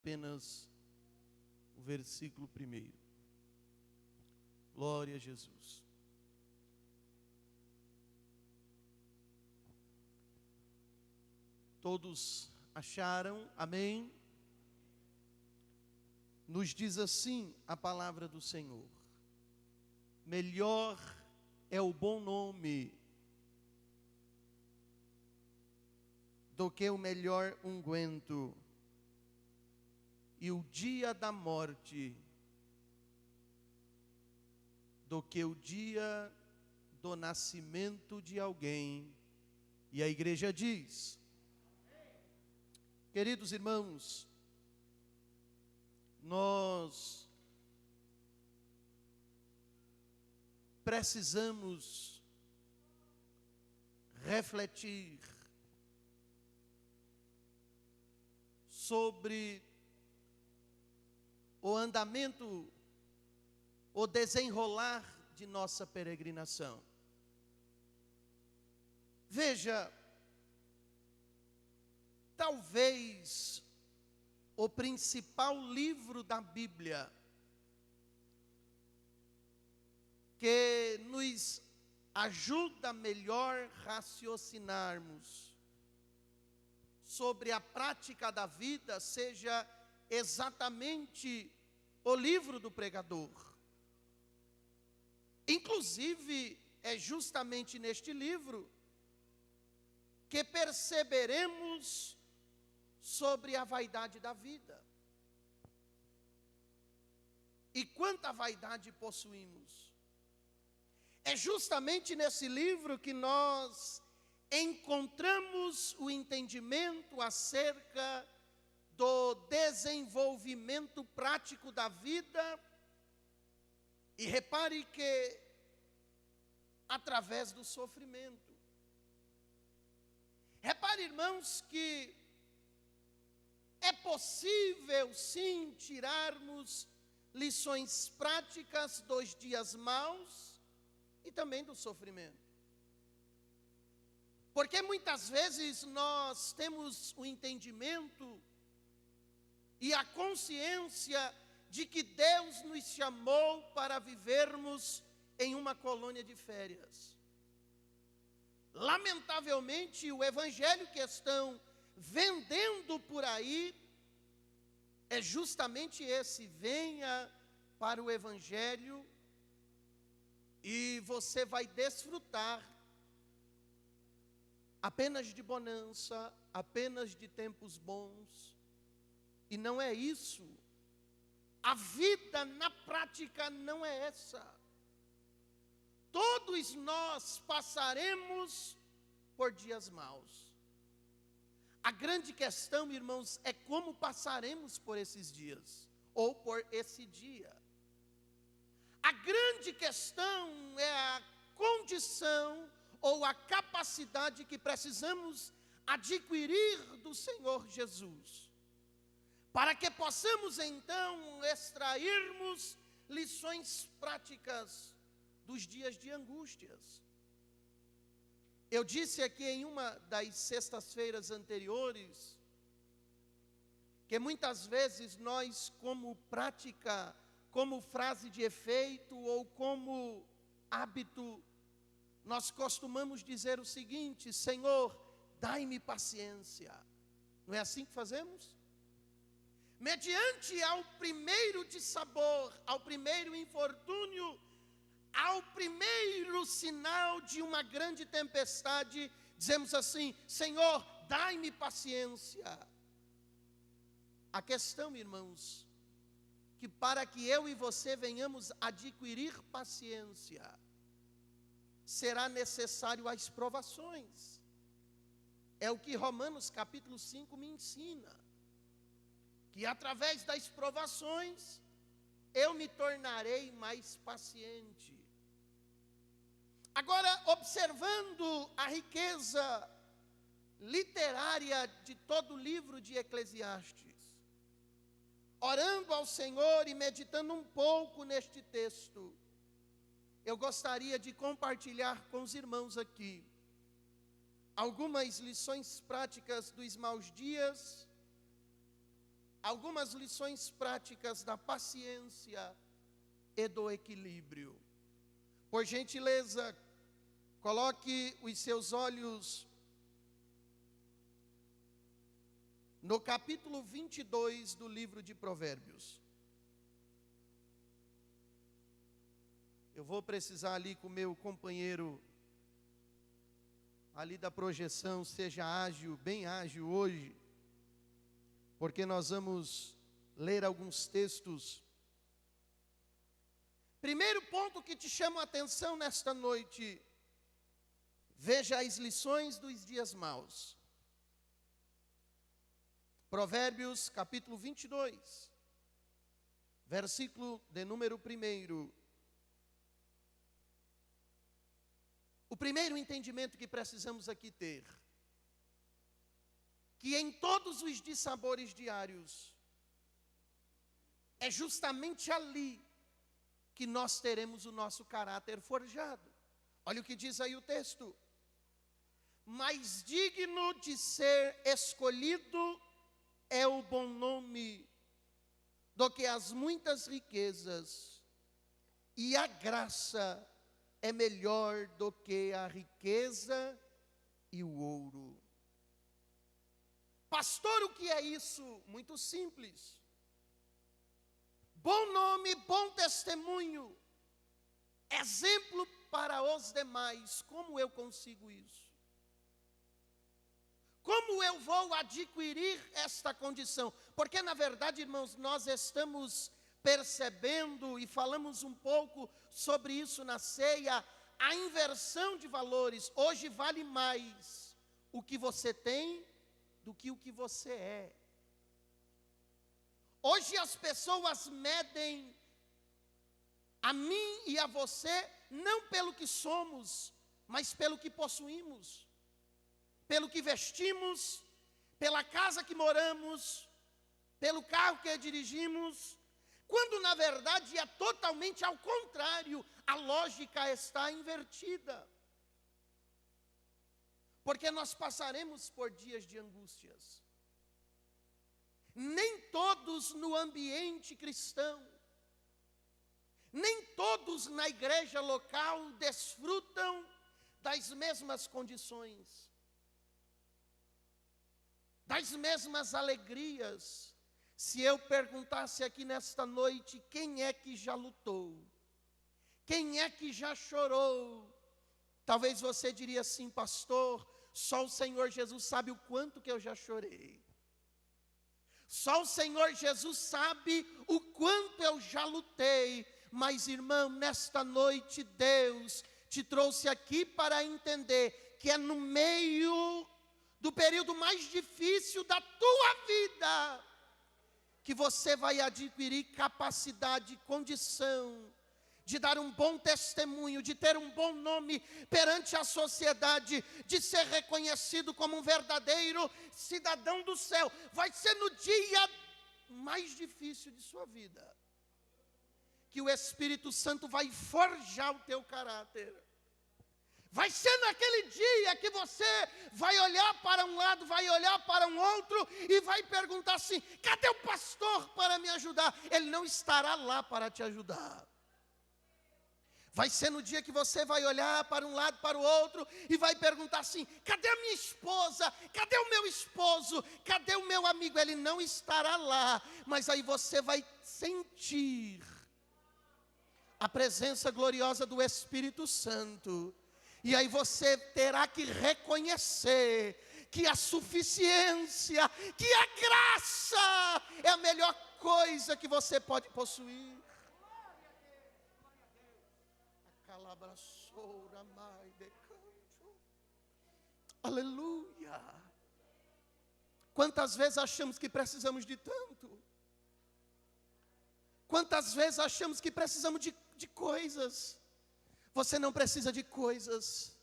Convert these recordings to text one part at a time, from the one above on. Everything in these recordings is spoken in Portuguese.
apenas o versículo 1. Glória a Jesus. Todos acharam? Amém? Nos diz assim a palavra do Senhor: melhor é o bom nome do que o melhor unguento, e o dia da morte do que o dia do nascimento de alguém. E a igreja diz: queridos irmãos, nós precisamos refletir sobre o andamento, o desenrolar de nossa peregrinação. Veja, talvez o principal livro da Bíblia que nos ajuda a melhor raciocinarmos sobre a prática da vida seja exatamente o livro do pregador. Inclusive, é justamente neste livro que perceberemos sobre a vaidade da vida. E quanta vaidade possuímos. É justamente nesse livro que nós encontramos o entendimento acerca do desenvolvimento prático da vida. E repare que através do sofrimento. Repare, irmãos, que é possível sim tirarmos lições práticas dos dias maus e também do sofrimento. Porque muitas vezes nós temos o entendimento e a consciência de que Deus nos chamou para vivermos em uma colônia de férias. Lamentavelmente, o evangelho que estão vendendo por aí é justamente esse: venha para o evangelho e você vai desfrutar apenas de bonança, apenas de tempos bons. E não é isso. A vida na prática não é essa. Todos nós passaremos por dias maus. A grande questão, irmãos, é como passaremos por esses dias, ou por esse dia. A grande questão é a condição ou a capacidade que precisamos adquirir do Senhor Jesus, para que possamos então extrairmos lições práticas dos dias de angústias. Eu disse aqui em uma das sextas-feiras anteriores, que muitas vezes nós, como prática, como frase de efeito ou como hábito, nós costumamos dizer o seguinte: Senhor, dai-me paciência. Não é assim que fazemos? Mediante ao primeiro dissabor, ao primeiro infortúnio, ao primeiro sinal de uma grande tempestade, dizemos assim: Senhor, dai-me paciência. A questão, irmãos, que para que eu e você venhamos adquirir paciência, será necessário as provações. É o que Romanos capítulo 5 me ensina, que através das provações eu me tornarei mais paciente. Agora, observando a riqueza literária de todo o livro de Eclesiastes, orando ao Senhor e meditando um pouco neste texto, eu gostaria de compartilhar com os irmãos aqui algumas lições práticas dos maus dias algumas lições práticas da paciência e do equilíbrio. Por gentileza, coloque os seus olhos no capítulo 22 do livro de Provérbios. Eu vou precisar ali com o meu companheiro ali da projeção, seja ágil, bem ágil hoje, porque nós vamos ler alguns textos. Primeiro ponto que te chama a atenção nesta noite: veja as lições dos dias maus. Provérbios capítulo 22, versículo de número 1. O primeiro entendimento que precisamos aqui ter, que em todos os dissabores diários, é justamente ali que nós teremos o nosso caráter forjado. Olha o que diz aí o texto: mais digno de ser escolhido é o bom nome do que as muitas riquezas, e a graça é melhor do que a riqueza e o ouro. Pastor, o que é isso? Muito simples. Bom nome, bom testemunho, exemplo para os demais. Como eu consigo isso? Como eu vou adquirir esta condição? Porque, na verdade, irmãos, nós estamos percebendo, e falamos um pouco sobre isso na ceia, a inversão de valores. Hoje vale mais o que você tem do que o que você é. Hoje as pessoas medem a mim e a você não pelo que somos, mas pelo que possuímos, pelo que vestimos, pela casa que moramos, pelo carro que dirigimos, quando na verdade é totalmente ao contrário, a lógica está invertida. Porque nós passaremos por dias de angústias. Nem todos no ambiente cristão, nem todos na igreja local desfrutam das mesmas condições, das mesmas alegrias. Se eu perguntasse aqui nesta noite, quem é que já lutou? Quem é que já chorou? Talvez você diria assim: pastor, só o Senhor Jesus sabe o quanto que eu já chorei. Só o Senhor Jesus sabe o quanto eu já lutei. Mas, irmão, nesta noite Deus te trouxe aqui para entender que é no meio do período mais difícil da tua vida que você vai adquirir capacidade, condição de dar um bom testemunho, de ter um bom nome perante a sociedade, de ser reconhecido como um verdadeiro cidadão do céu. Vai ser no dia mais difícil de sua vida que o Espírito Santo vai forjar o teu caráter. Vai ser naquele dia que você vai olhar para um lado, vai olhar para um outro e vai perguntar assim: cadê o pastor para me ajudar? Ele não estará lá para te ajudar. Vai ser no dia que você vai olhar para um lado, para o outro e vai perguntar assim: cadê a minha esposa? Cadê o meu esposo? Cadê o meu amigo? Ele não estará lá, mas aí você vai sentir a presença gloriosa do Espírito Santo. E aí você terá que reconhecer que a suficiência, que a graça é a melhor coisa que você pode possuir. Aleluia. Quantas vezes achamos que precisamos de tanto? Quantas vezes achamos que precisamos de coisas? Você não precisa de coisas,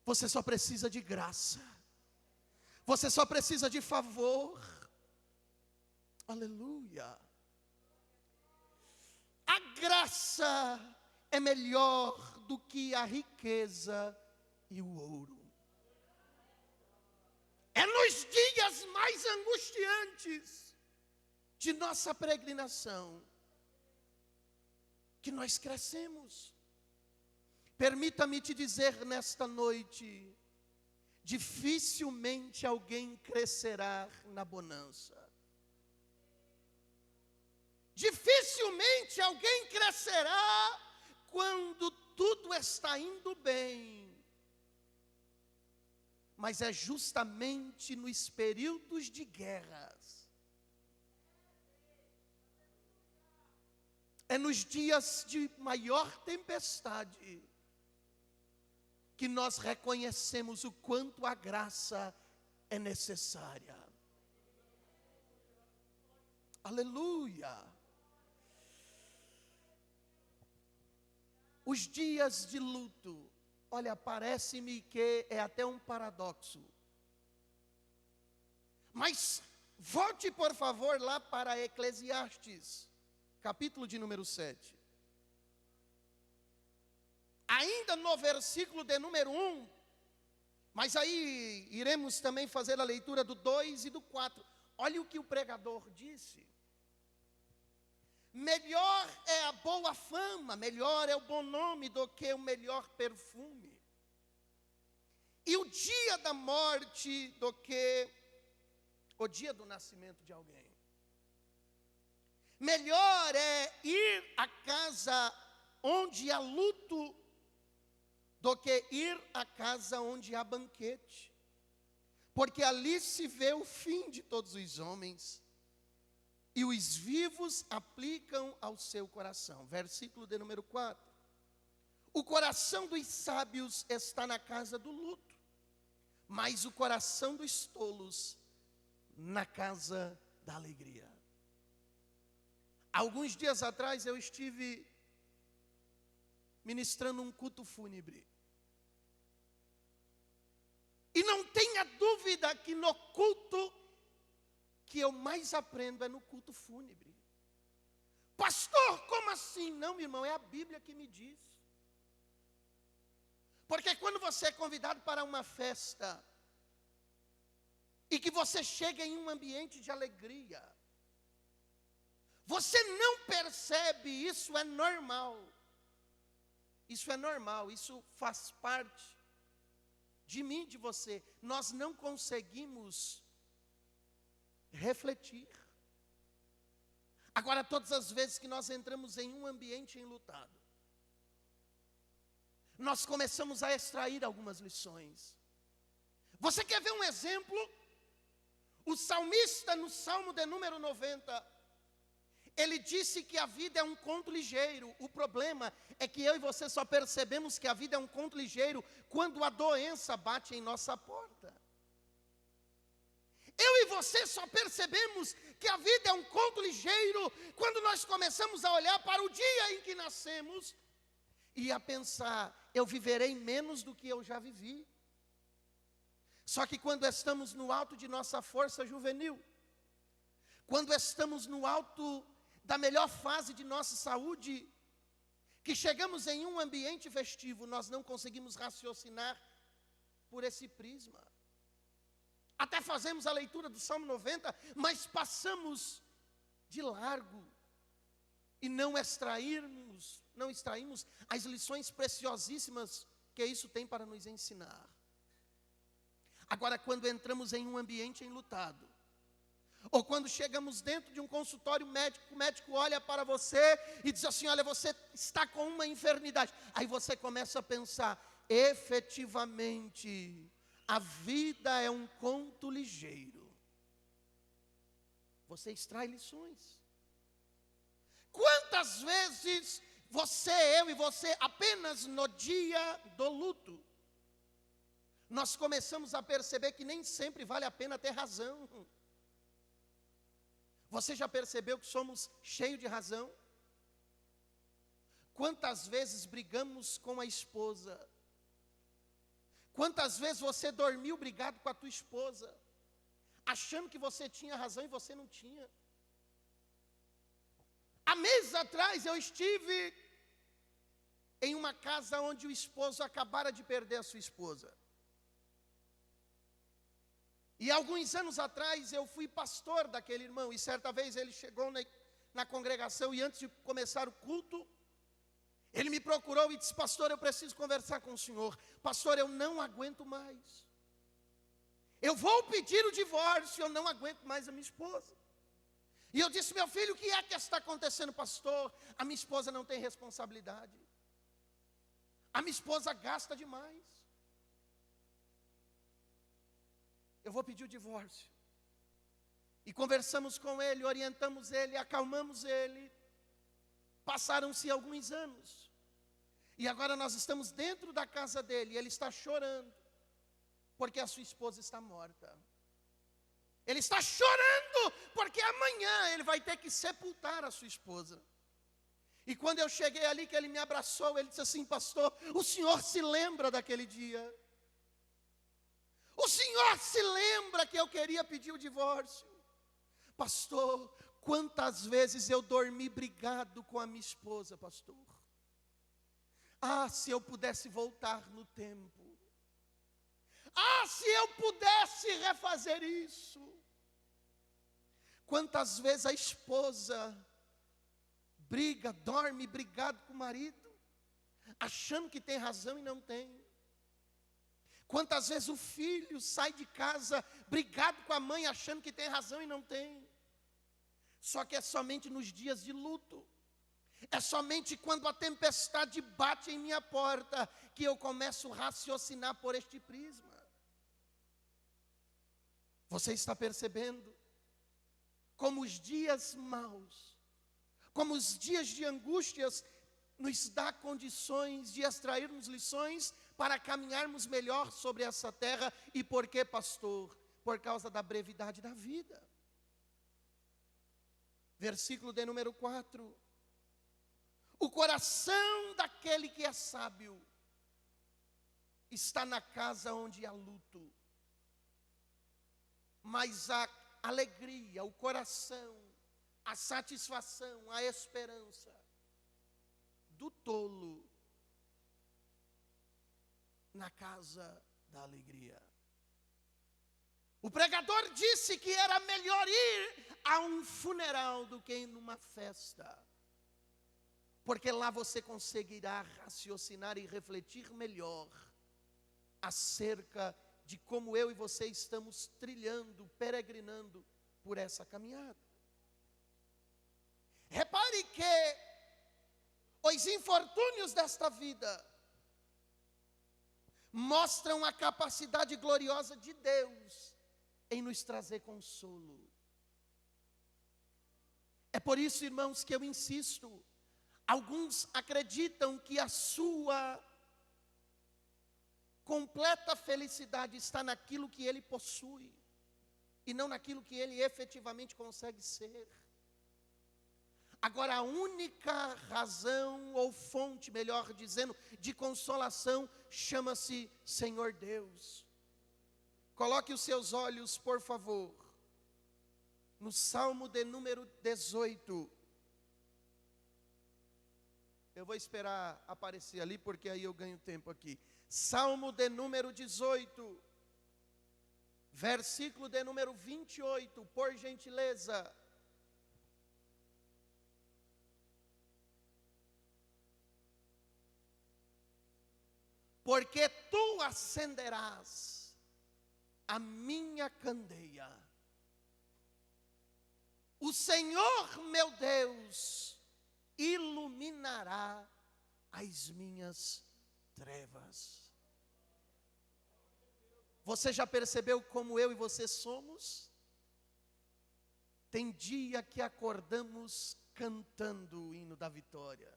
você só precisa de graça, você só precisa de favor. Aleluia. A graça é melhor do que a riqueza e o ouro. É nos dias mais angustiantes de nossa peregrinação, que nós crescemos. Permita-me te dizer nesta noite, dificilmente alguém crescerá na bonança. Dificilmente alguém crescerá quando tudo está indo bem. Mas é justamente nos períodos de guerras, é nos dias de maior tempestade, que nós reconhecemos o quanto a graça é necessária. Aleluia! Os dias de luto, olha, parece-me que é até um paradoxo. Mas volte, por favor, lá para Eclesiastes, capítulo de número 7. Ainda no versículo de número 1, mas aí iremos também fazer a leitura do 2 e do 4. Olha o que o pregador disse. Melhor é a boa fama, melhor é o bom nome do que o melhor perfume. E o dia da morte do que o dia do nascimento de alguém. Melhor é ir à casa onde há luto do que ir à casa onde há banquete. Porque ali se vê o fim de todos os homens, e os vivos aplicam ao seu coração. Versículo de número 4. O coração dos sábios está na casa do luto, mas o coração dos tolos na casa da alegria. Alguns dias atrás eu estive ministrando um culto fúnebre. E não tenha dúvida que no culto que eu mais aprendo é no culto fúnebre. Pastor, como assim? Não, meu irmão, é a Bíblia que me diz. Porque quando você é convidado para uma festa, e que você chega em um ambiente de alegria, você não percebe, isso é normal. Isso é normal, isso faz parte de mim, de você. Nós não conseguimos refletir. Agora, todas as vezes que nós entramos em um ambiente enlutado, nós começamos a extrair algumas lições. Você quer ver um exemplo? O salmista, no Salmo de número 90, ele disse que a vida é um conto ligeiro. O problema é que eu e você só percebemos que a vida é um conto ligeiro quando a doença bate em nossa porta. Eu e você só percebemos que a vida é um conto ligeiro quando nós começamos a olhar para o dia em que nascemos e a pensar, eu viverei menos do que eu já vivi. Só que quando estamos no alto de nossa força juvenil, quando estamos no alto da melhor fase de nossa saúde, que chegamos em um ambiente festivo, nós não conseguimos raciocinar por esse prisma. Até fazemos a leitura do Salmo 90, mas passamos de largo e não extraímos as lições preciosíssimas que isso tem para nos ensinar. Agora, quando entramos em um ambiente enlutado, ou quando chegamos dentro de um consultório médico, o médico olha para você e diz assim, olha, você está com uma enfermidade. Aí você começa a pensar, efetivamente, a vida é um conto ligeiro. Você extrai lições. Quantas vezes você, eu e você, apenas no dia do luto, nós começamos a perceber que nem sempre vale a pena ter razão. Você já percebeu que somos cheios de razão? Quantas vezes brigamos com a esposa? Quantas vezes você dormiu brigado com a tua esposa, achando que você tinha razão e você não tinha? Há meses atrás eu estive em uma casa onde o esposo acabara de perder a sua esposa. E alguns anos atrás eu fui pastor daquele irmão, e certa vez ele chegou na congregação, e antes de começar o culto, ele me procurou e disse: pastor, eu preciso conversar com o senhor. Pastor, eu não aguento mais. Eu vou pedir o divórcio, eu não aguento mais a minha esposa. E eu disse: meu filho, o que é que está acontecendo, pastor? A minha esposa não tem responsabilidade. A minha esposa gasta demais. Eu vou pedir o divórcio. E conversamos com ele, orientamos ele, acalmamos ele. Passaram-se alguns anos. E agora nós estamos dentro da casa dele, e ele está chorando, porque a sua esposa está morta. Ele está chorando, porque amanhã ele vai ter que sepultar a sua esposa. E quando eu cheguei ali, que ele me abraçou, ele disse assim: pastor, o senhor se lembra daquele dia? O senhor se lembra que eu queria pedir o divórcio? Pastor, quantas vezes eu dormi brigado com a minha esposa, pastor. Ah, se eu pudesse voltar no tempo. Ah, se eu pudesse refazer isso. Quantas vezes a esposa briga, dorme brigado com o marido, achando que tem razão e não tem. Quantas vezes o filho sai de casa brigado com a mãe, achando que tem razão e não tem. Só que é somente nos dias de luto. É somente quando a tempestade bate em minha porta que eu começo a raciocinar por este prisma. Você está percebendo como os dias maus, como os dias de angústias nos dá condições de extrairmos lições para caminharmos melhor sobre essa terra. E por quê, pastor? Por causa da brevidade da vida. Versículo de número 4. O coração daquele que é sábio está na casa onde há luto, mas a alegria, o coração, a satisfação, a esperança do tolo na casa da alegria. O pregador disse que era melhor ir a um funeral do que ir numa festa, porque lá você conseguirá raciocinar e refletir melhor acerca de como eu e você estamos trilhando, peregrinando por essa caminhada. Repare que os infortúnios desta vida mostram a capacidade gloriosa de Deus em nos trazer consolo. É por isso, irmãos, que eu insisto. Alguns acreditam que a sua completa felicidade está naquilo que ele possui e não naquilo que ele efetivamente consegue ser. Agora, a única razão ou fonte, melhor dizendo, de consolação chama-se Senhor Deus. Coloque os seus olhos, por favor, no Salmo de número 18. Eu vou esperar aparecer ali, porque aí eu ganho tempo aqui. Salmo de número 18, versículo de número 28, por gentileza. Porque tu acenderás a minha candeia. O Senhor, meu Deus, iluminará as minhas trevas. Você já percebeu como eu e você somos? Tem dia que acordamos cantando o hino da vitória.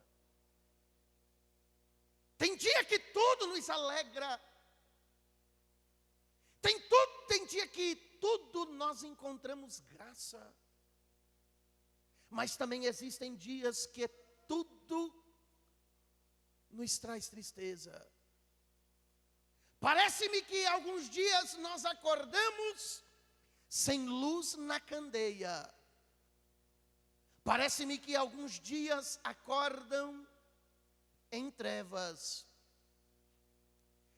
Tem dia que tudo nos alegra. Tem dia que tudo nós encontramos graça. Mas também existem dias que tudo nos traz tristeza. Parece-me que alguns dias nós acordamos sem luz na candeia. Parece-me que alguns dias acordam em trevas.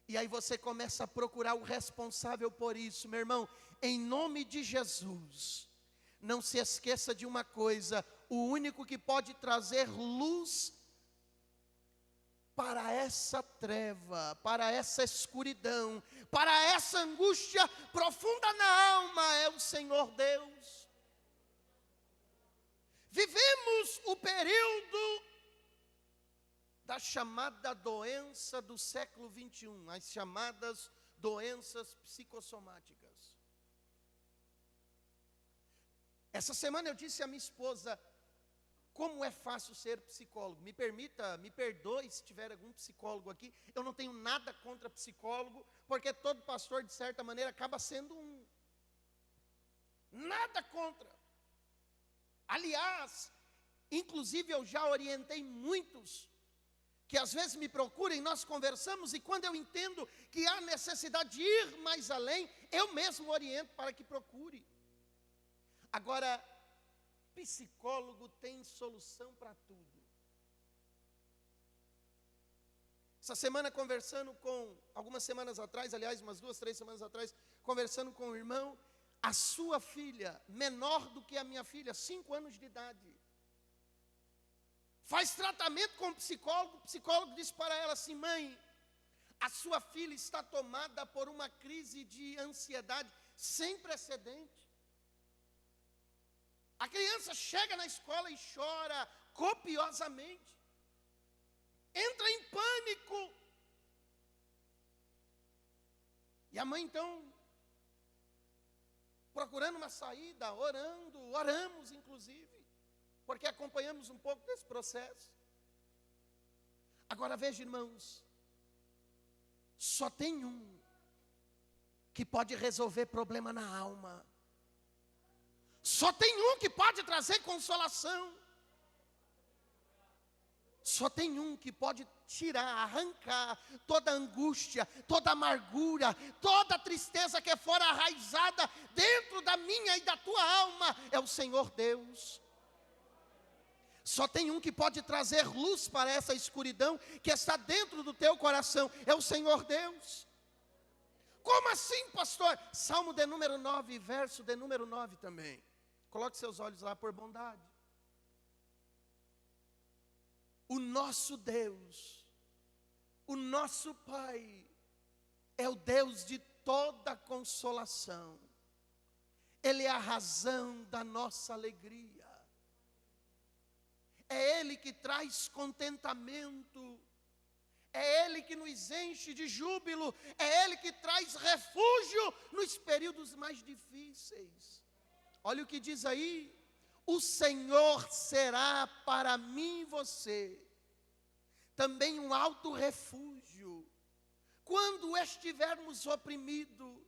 E aí você começa a procurar o responsável por isso, meu irmão. Em nome de Jesus, não se esqueça de uma coisa: o único que pode trazer luz para essa treva, para essa escuridão, para essa angústia profunda na alma, é o Senhor Deus. Vivemos o período da chamada doença do século 21, as chamadas doenças psicossomáticas. Essa semana eu disse à minha esposa: como é fácil ser psicólogo. Me perdoe se tiver algum psicólogo aqui. Eu não tenho nada contra psicólogo, porque todo pastor, de certa maneira, acaba sendo um. Nada contra. Aliás, inclusive eu já orientei muitos, que às vezes me procuram, nós conversamos, e quando eu entendo que há necessidade de ir mais além, eu mesmo oriento para que procure. Agora, psicólogo tem solução para tudo. Essa semana algumas semanas atrás, aliás, umas 2, 3 semanas atrás, conversando com o irmão, a sua filha, menor do que a minha filha, 5 anos de idade, faz tratamento com o psicólogo disse para ela assim: mãe, a sua filha está tomada por uma crise de ansiedade sem precedente. A criança chega na escola e chora copiosamente, entra em pânico. E a mãe então, procurando uma saída, oramos inclusive, porque acompanhamos um pouco desse processo. Agora veja, irmãos, só tem um que pode resolver problema na alma. Só tem um que pode trazer consolação. Só tem um que pode arrancar toda angústia, toda amargura, toda tristeza que for arraizada dentro da minha e da tua alma, é o Senhor Deus. Só tem um que pode trazer luz para essa escuridão que está dentro do teu coração, é o Senhor Deus. Como assim, pastor? Salmo de número 9, verso de número 9 também. Coloque seus olhos lá por bondade. O nosso Deus, o nosso Pai, é o Deus de toda consolação. Ele é a razão da nossa alegria. É Ele que traz contentamento. É Ele que nos enche de júbilo. É Ele que traz refúgio nos períodos mais difíceis. Olha o que diz aí: o Senhor será para mim e você também um alto refúgio, quando estivermos oprimidos.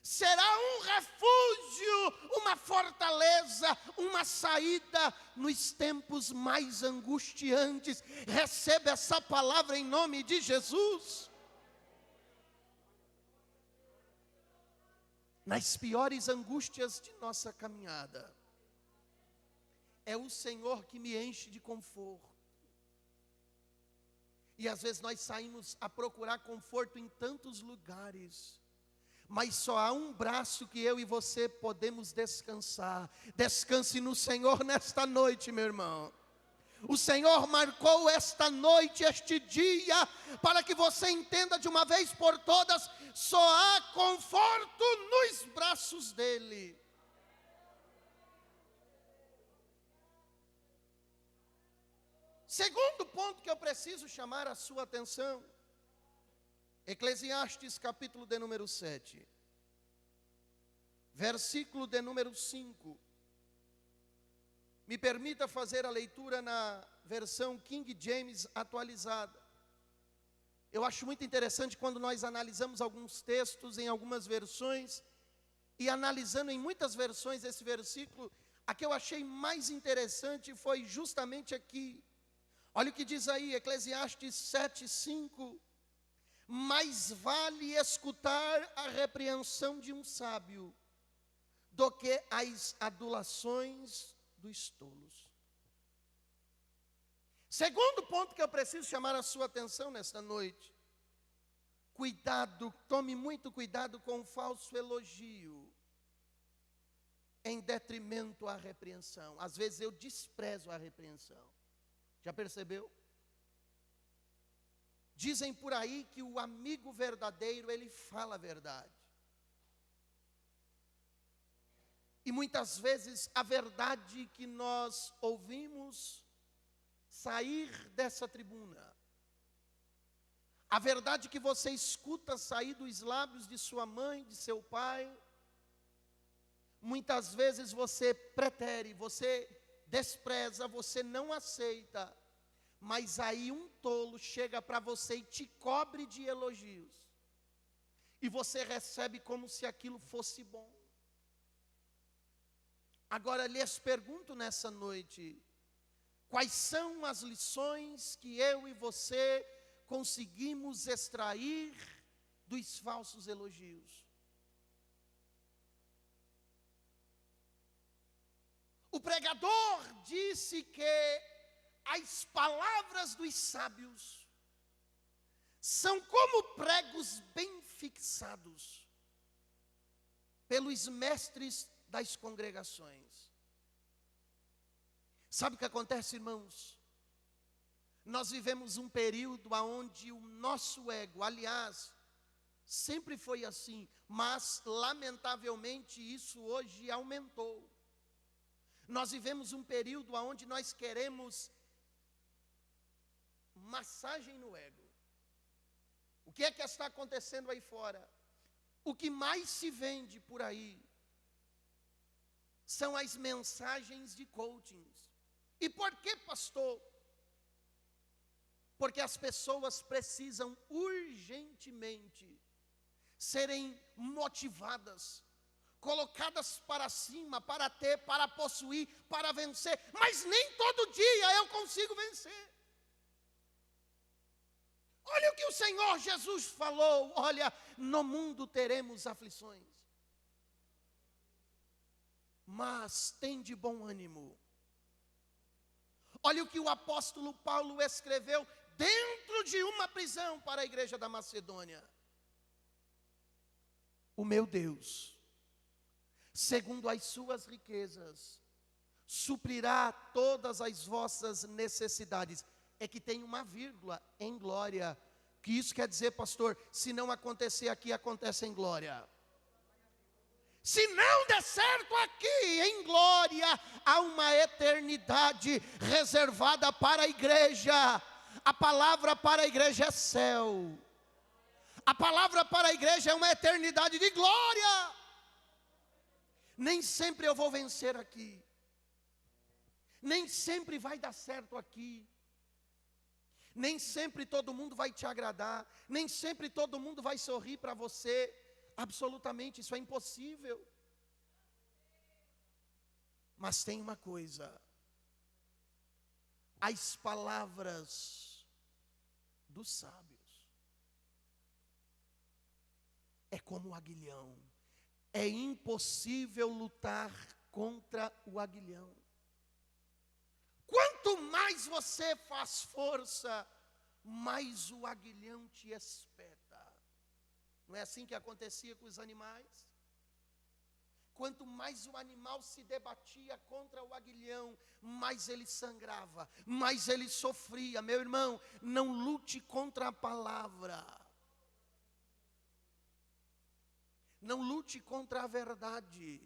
Será um refúgio, uma fortaleza, uma saída nos tempos mais angustiantes. Receba essa palavra em nome de Jesus. Nas piores angústias de nossa caminhada, é o Senhor que me enche de conforto. E às vezes nós saímos a procurar conforto em tantos lugares, mas só há um braço que eu e você podemos descansar. Descanse no Senhor nesta noite, meu irmão. O Senhor marcou esta noite, este dia, para que você entenda de uma vez por todas: só há conforto nos braços dEle. Segundo ponto que eu preciso chamar a sua atenção, Eclesiastes capítulo de número 7, versículo de número 5. Me permita fazer a leitura na versão King James atualizada. Eu acho muito interessante quando nós analisamos alguns textos em algumas versões, e analisando em muitas versões esse versículo, a que eu achei mais interessante foi justamente aqui. Olha o que diz aí, Eclesiastes 7:5. Mais vale escutar a repreensão de um sábio do que as adulações dos tolos. Segundo ponto que eu preciso chamar a sua atenção nesta noite: Cuidado, tome muito cuidado com o falso elogio, em detrimento à repreensão. Às vezes eu desprezo a repreensão. Já percebeu? Dizem por aí que o amigo verdadeiro, ele fala a verdade. E muitas vezes a verdade que nós ouvimos sair dessa tribuna, a verdade que você escuta sair dos lábios de sua mãe, de seu pai, muitas vezes você pretere, você despreza, você não aceita, mas aí um tolo chega para você e te cobre de elogios, e você recebe como se aquilo fosse bom. Agora lhes pergunto nessa noite, quais são as lições que eu e você conseguimos extrair dos falsos elogios? O pregador disse que as palavras dos sábios são como pregos bem fixados pelos mestres das congregações. Sabe o que acontece, irmãos? Nós vivemos um período onde o nosso ego, aliás, sempre foi assim, mas lamentavelmente isso hoje aumentou. Nós vivemos um período onde nós queremos massagem no ego. O que é que está acontecendo aí fora? O que mais se vende por aí são as mensagens de coachings. E por que, pastor? Porque as pessoas precisam urgentemente serem motivadas, colocadas para cima, para ter, para possuir, para vencer. Mas nem todo dia eu consigo vencer. Olha o que o Senhor Jesus falou, olha, no mundo teremos aflições, mas tem de bom ânimo. Olha o que o apóstolo Paulo escreveu dentro de uma prisão para a igreja da Macedônia. O meu Deus, segundo as suas riquezas, suprirá todas as vossas necessidades. É que tem uma vírgula, em glória. Que isso quer dizer, pastor, se não acontecer aqui, acontece em glória. Se não der certo aqui, em glória, há uma eternidade reservada para a igreja. A palavra para a igreja é céu. A palavra para a igreja é uma eternidade de glória. Nem sempre eu vou vencer aqui. Nem sempre vai dar certo aqui. Nem sempre todo mundo vai te agradar. Nem sempre todo mundo vai sorrir para você. Absolutamente, isso é impossível. Mas tem uma coisa: as palavras dos sábios é como o aguilhão. É impossível lutar contra o aguilhão. Quanto mais você faz força, mais o aguilhão te espeta. Não é assim que acontecia com os animais? Quanto mais o animal se debatia contra o aguilhão, mais ele sangrava, mais ele sofria. Meu irmão, não lute contra a palavra. Não lute contra a verdade.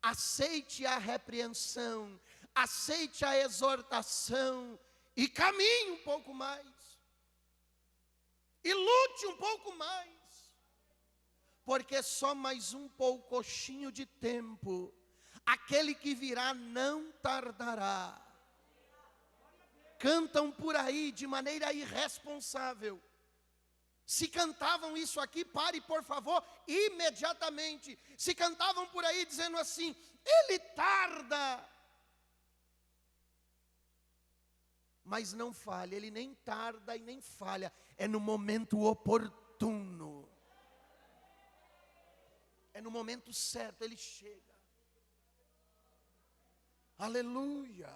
Aceite a repreensão, aceite a exortação e caminhe um pouco mais. E lute um pouco mais. Porque só mais um poucochinho de tempo, aquele que virá não tardará. Cantam por aí de maneira irresponsável. Se cantavam isso aqui, pare por favor, imediatamente. Se cantavam por aí dizendo assim: ele tarda. Mas não falha, ele nem tarda e nem falha. É no momento oportuno. É no momento certo, ele chega. Aleluia.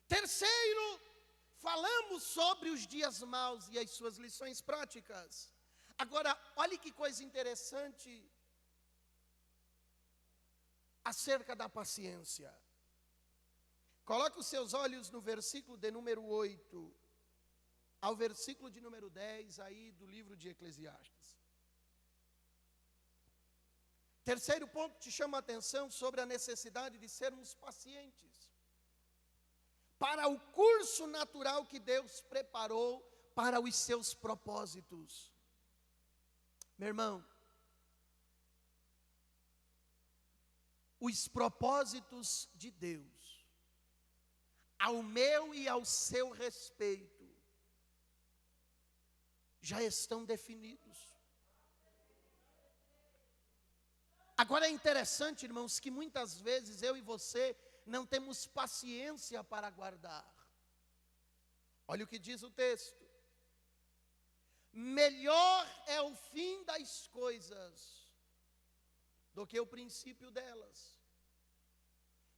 Terceiro, falamos sobre os dias maus e as suas lições práticas. Agora, olhe que coisa interessante acerca da paciência. Coloque os seus olhos no versículo de número 8, ao versículo de número 10, aí do livro de Eclesiastes. Terceiro ponto que chama a atenção sobre a necessidade de sermos pacientes para o curso natural que Deus preparou para os seus propósitos. Meu irmão, os propósitos de Deus, ao meu e ao seu respeito, já estão definidos. Agora é interessante, irmãos, que muitas vezes eu e você não temos paciência para aguardar. Olha o que diz o texto. Melhor é o fim das coisas do que o princípio delas.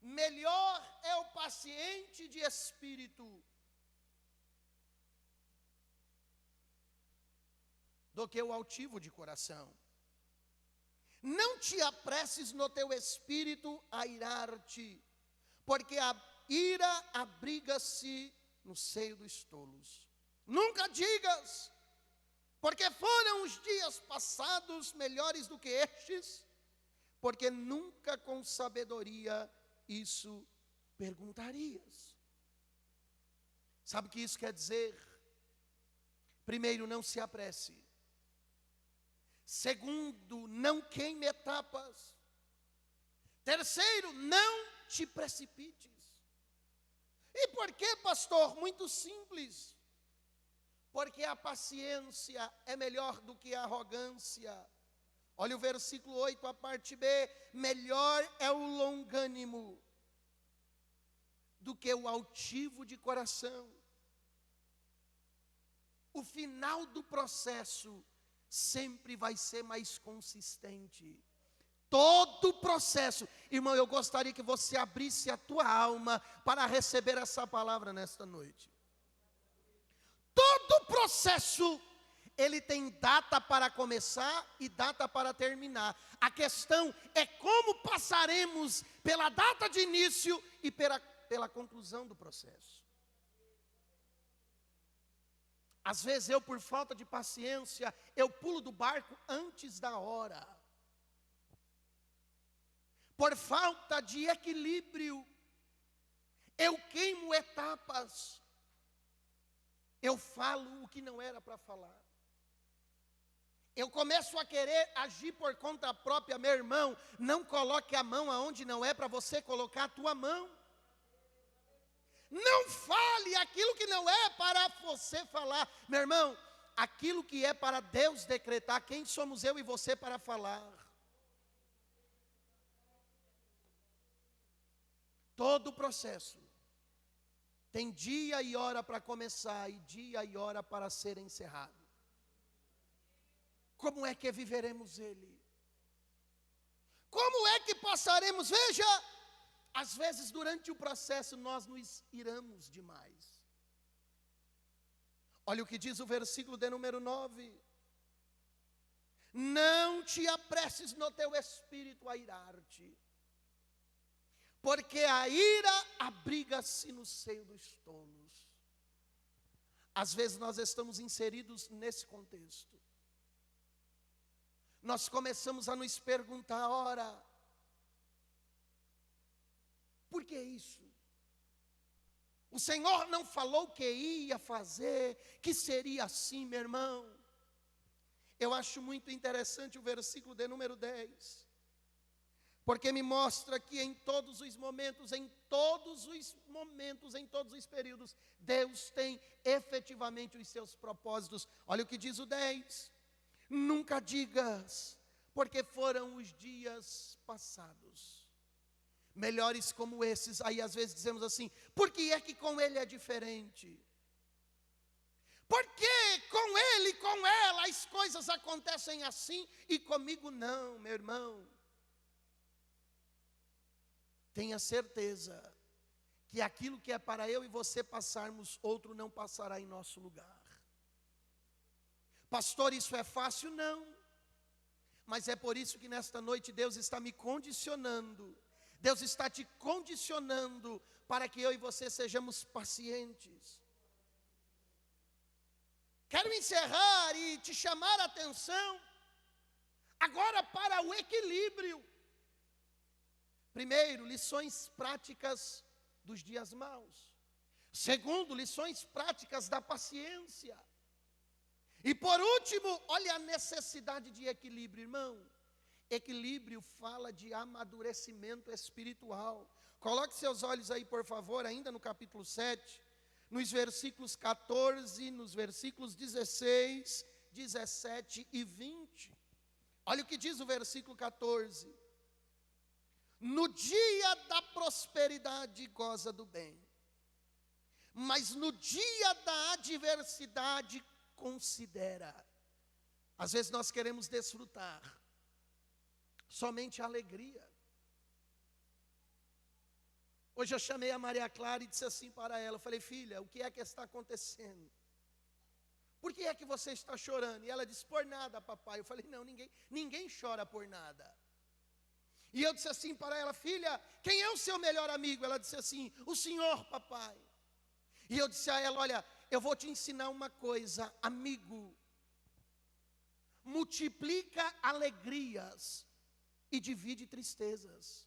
Melhor é o paciente de espírito do que o altivo de coração. Não te apresses no teu espírito a irar-te, porque a ira abriga-se no seio dos tolos. Nunca digas, porque foram os dias passados melhores do que estes, porque nunca com sabedoria isso perguntarias. Sabe o que isso quer dizer? Primeiro, não se apresse. Segundo, não queime etapas. Terceiro, não te precipites. E por que, pastor? Muito simples. Porque a paciência é melhor do que a arrogância. Olha o versículo 8, a parte B. Melhor é o longânimo do que o altivo de coração. O final do processo sempre vai ser mais consistente. Todo o processo, irmão, eu gostaria que você abrisse a tua alma para receber essa palavra nesta noite. Todo o processo, ele tem data para começar e data para terminar. A questão é como passaremos pela data de início e pela conclusão do processo. Às vezes eu, por falta de paciência, eu pulo do barco antes da hora. Por falta de equilíbrio, eu queimo etapas. Eu falo o que não era para falar. Eu começo a querer agir por conta própria. Meu irmão, não coloque a mão aonde não é para você colocar a tua mão. Não fale aquilo que não é para você falar. Meu irmão, aquilo que é para Deus decretar, quem somos eu e você para falar? Todo o processo tem dia e hora para começar e dia e hora para ser encerrado. Como é que viveremos ele? Como é que passaremos? Veja, às vezes durante o processo nós nos iramos demais. Olha o que diz o versículo de número 9. Não te apresses no teu espírito a irar-te, porque a ira abriga-se no seio dos tolos. Às vezes nós estamos inseridos nesse contexto. Nós começamos a nos perguntar, ora, por que isso? O Senhor não falou que ia fazer, que seria assim, meu irmão. Eu acho muito interessante o versículo de número 10. Porque me mostra que em todos os momentos, em todos os períodos, Deus tem efetivamente os seus propósitos. Olha o que diz o 10. Nunca digas, porque foram os dias passados melhores como esses. Aí às vezes dizemos assim, por que é que com ele é diferente? Porque com ele, com ela, as coisas acontecem assim e comigo não, meu irmão. Tenha certeza que aquilo que é para eu e você passarmos, outro não passará em nosso lugar. Pastor, isso é fácil? Não. Mas é por isso que nesta noite Deus está me condicionando. Deus está te condicionando para que eu e você sejamos pacientes. Quero encerrar e te chamar a atenção agora para o equilíbrio. Primeiro, lições práticas dos dias maus. Segundo, lições práticas da paciência. E por último, olha a necessidade de equilíbrio, irmão. Equilíbrio fala de amadurecimento espiritual. Coloque seus olhos aí, por favor, ainda no capítulo 7, nos versículos 14, nos versículos 16, 17 e 20. Olha o que diz o versículo 14. No dia da prosperidade goza do bem, mas no dia da adversidade considera. Às vezes nós queremos desfrutar somente a alegria. Hoje eu chamei a Maria Clara e disse assim para ela, eu falei, filha, o que é que está acontecendo? Por que é que você está chorando? E ela disse, por nada, papai. Eu falei, não, ninguém chora por nada. E eu disse assim para ela, filha, quem é o seu melhor amigo? Ela disse assim, o senhor, papai. E eu disse a ela, olha, eu vou te ensinar uma coisa, amigo. Multiplica alegrias e divide tristezas.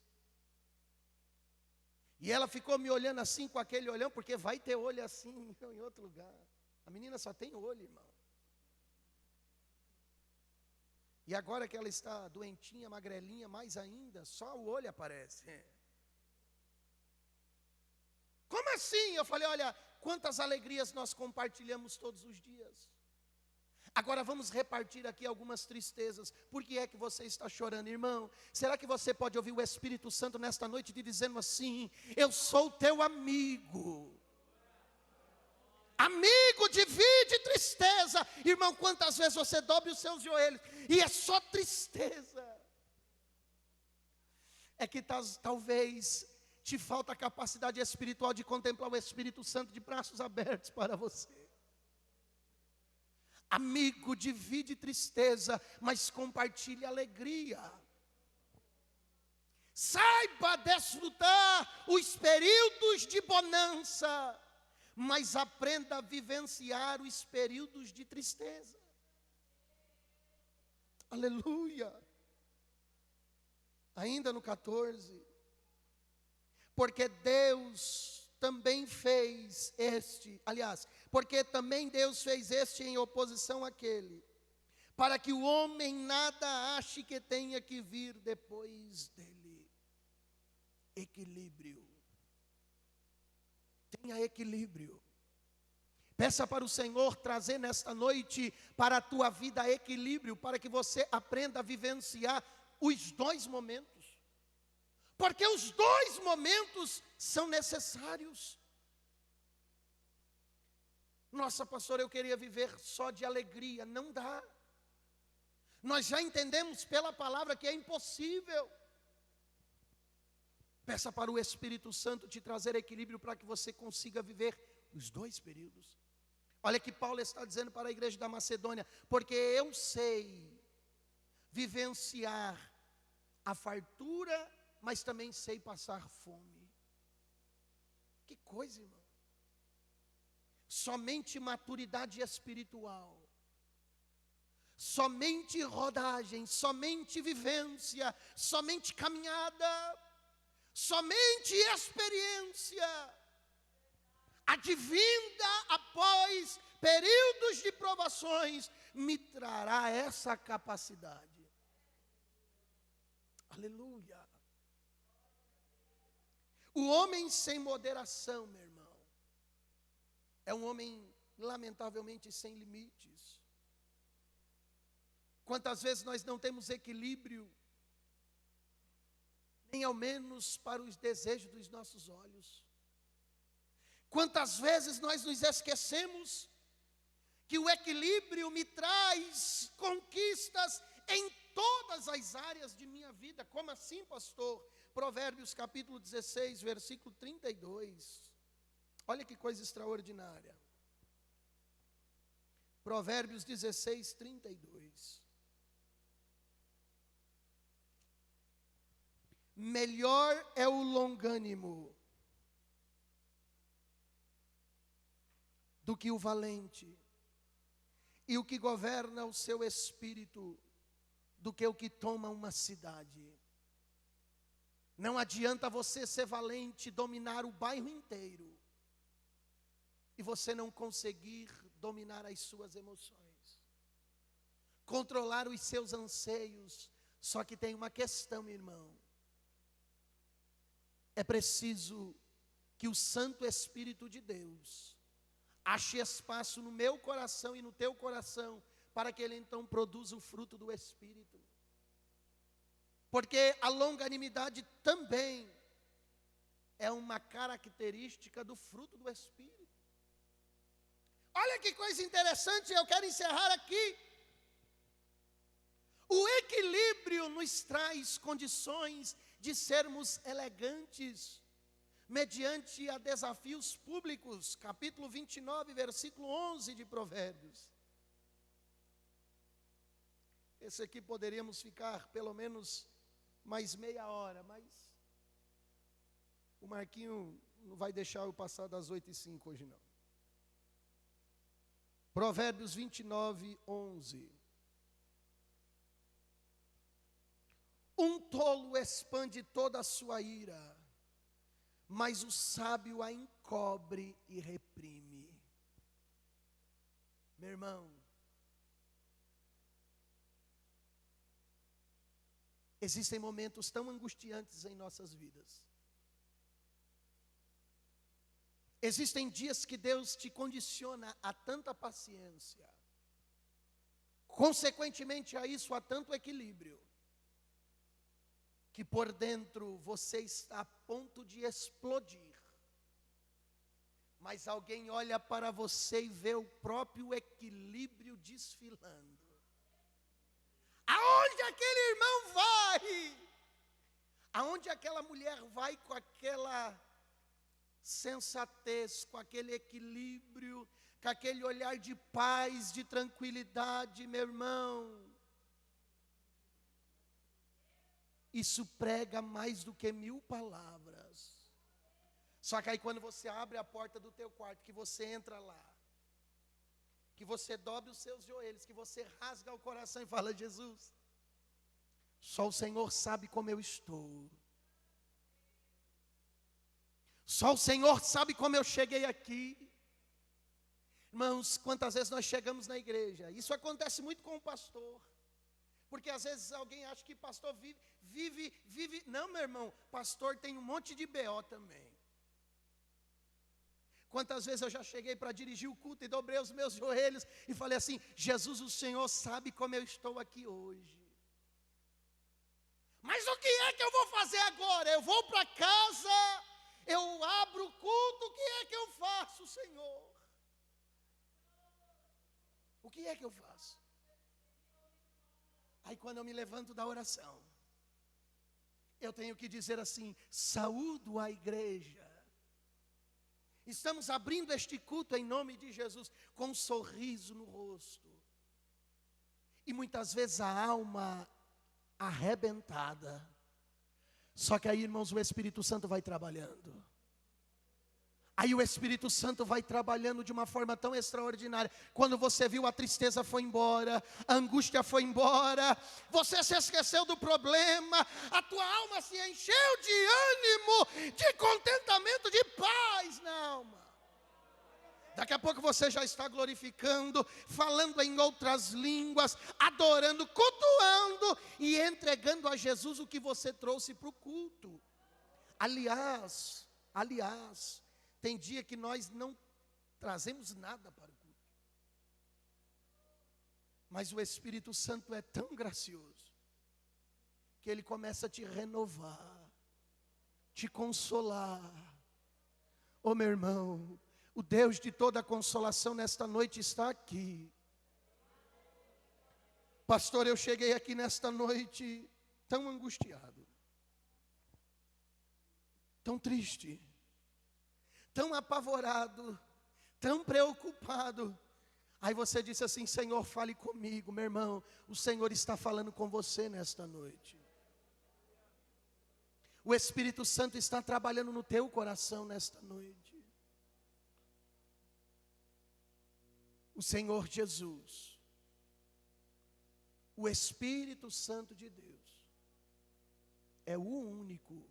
E ela ficou me olhando assim, com aquele olhão, porque vai ter olho assim em outro lugar. A menina só tem olho, irmão. E agora que ela está doentinha, magrelinha, mais ainda, só o olho aparece. Como assim? Eu falei, olha, quantas alegrias nós compartilhamos todos os dias. Agora vamos repartir aqui algumas tristezas. Por que é que você está chorando, irmão? Será que você pode ouvir o Espírito Santo nesta noite dizendo assim, eu sou teu amigo. Amigo, divide tristeza. Irmão, quantas vezes você dobre os seus joelhos e é só tristeza. É que talvez te falta a capacidade espiritual de contemplar o Espírito Santo de braços abertos para você. Amigo, divide tristeza, mas compartilhe alegria. Saiba desfrutar os períodos de bonança, mas aprenda a vivenciar os períodos de tristeza. Aleluia. Ainda no 14. Porque Deus também fez porque também Deus fez este em oposição àquele, para que o homem nada ache que tenha que vir depois dele. Equilíbrio. Tenha equilíbrio. Peça para o Senhor trazer nesta noite para a tua vida equilíbrio, para que você aprenda a vivenciar os dois momentos. Porque os dois momentos são necessários. Nossa, pastor, eu queria viver só de alegria. Não dá. Nós já entendemos pela palavra que é impossível. Peça para o Espírito Santo te trazer equilíbrio para que você consiga viver os dois períodos. Olha que Paulo está dizendo para a igreja da Macedônia, porque eu sei vivenciar a fartura, mas também sei passar fome. Que coisa, irmão. Somente maturidade espiritual, somente rodagem, somente vivência, somente caminhada, somente experiência, advinda após períodos de provações, me trará essa capacidade. Aleluia. O homem sem moderação, meu irmão, é um homem lamentavelmente sem limites. Quantas vezes nós não temos equilíbrio, nem ao menos para os desejos dos nossos olhos. Quantas vezes nós nos esquecemos que o equilíbrio me traz conquistas em todas as áreas de minha vida. Como assim, pastor? Provérbios capítulo 16, versículo 32. Olha que coisa extraordinária. Provérbios 16, 32. Melhor é o longânimo do que o valente, e o que governa o seu espírito do que o que toma uma cidade. Não adianta você ser valente, dominar o bairro inteiro, e você não conseguir dominar as suas emoções, controlar os seus anseios. Só que tem uma questão, irmão. É preciso que o Santo Espírito de Deus ache espaço no meu coração e no teu coração, para que ele então produza o fruto do Espírito. Porque a longanimidade também é uma característica do fruto do Espírito. Olha que coisa interessante, eu quero encerrar aqui. O equilíbrio nos traz condições de sermos elegantes, mediante a desafios públicos, capítulo 29, versículo 11 de Provérbios. Esse aqui poderíamos ficar pelo menos mais meia hora, mas o Marquinho não vai deixar eu passar das 8h05 hoje não. Provérbios 29, 11. Um tolo expande toda a sua ira, mas o sábio a encobre e reprime. Meu irmão, existem momentos tão angustiantes em nossas vidas. Existem dias que Deus te condiciona a tanta paciência. Consequentemente a isso, há tanto equilíbrio, que por dentro você está a ponto de explodir. Mas alguém olha para você e vê o próprio equilíbrio desfilando. Aonde aquele irmão vai? Aonde aquela mulher vai com aquela sensatez, com aquele equilíbrio, com aquele olhar de paz, de tranquilidade, meu irmão? Isso prega mais do que 1000 palavras. Só que aí quando você abre a porta do teu quarto, que você entra lá, que você dobre os seus joelhos, que você rasga o coração e fala: Jesus, só o Senhor sabe como eu estou. Só o Senhor sabe como eu cheguei aqui. Irmãos, quantas vezes nós chegamos na igreja? Isso acontece muito com o pastor. Porque às vezes alguém acha que pastor vive. Não, meu irmão, pastor tem um monte de BO também. Quantas vezes eu já cheguei para dirigir o culto e dobrei os meus joelhos e falei assim: Jesus, o Senhor sabe como eu estou aqui hoje. Mas o que é que eu vou fazer agora? Eu vou para casa, eu abro o culto, o que é que eu faço, Senhor? O que é que eu faço? Aí quando eu me levanto da oração, eu tenho que dizer assim: saúdo a igreja. Estamos abrindo este culto em nome de Jesus, com um sorriso no rosto. E muitas vezes a alma arrebentada. Só que aí, irmãos, o Espírito Santo vai trabalhando. Aí o Espírito Santo vai trabalhando de uma forma tão extraordinária. Quando você viu, a tristeza foi embora, a angústia foi embora, você se esqueceu do problema, a tua alma se encheu de ânimo, de contentamento, de paz na alma. Daqui a pouco você já está glorificando, falando em outras línguas, adorando, cultuando e entregando a Jesus o que você trouxe para o culto. Aliás, tem dia que nós não trazemos nada para o culto. Mas o Espírito Santo é tão gracioso, que ele começa a te renovar, te consolar. Oh, meu irmão, o Deus de toda consolação nesta noite está aqui. Pastor, eu cheguei aqui nesta noite tão angustiado, tão triste, tão apavorado, tão preocupado. Aí você disse assim: Senhor, fale comigo. Meu irmão, o Senhor está falando com você nesta noite. O Espírito Santo está trabalhando no teu coração nesta noite. O Senhor Jesus, o Espírito Santo de Deus, é o único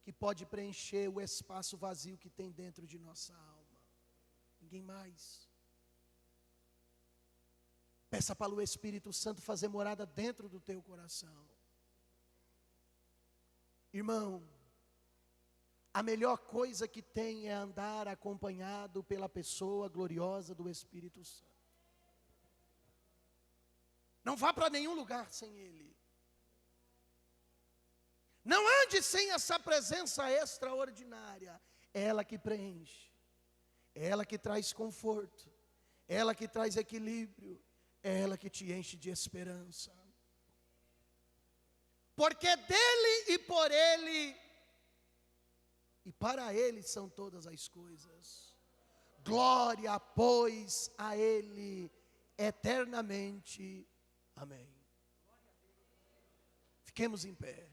que pode preencher o espaço vazio que tem dentro de nossa alma. Ninguém mais. Peça para o Espírito Santo fazer morada dentro do teu coração. Irmão, a melhor coisa que tem é andar acompanhado pela pessoa gloriosa do Espírito Santo. Não vá para nenhum lugar sem Ele. Não ande sem essa presença extraordinária. É ela que preenche, é ela que traz conforto, é ela que traz equilíbrio, é ela que te enche de esperança. Porque dele e por ele e para ele são todas as coisas. Glória, pois, a ele eternamente. Amém. Fiquemos em pé.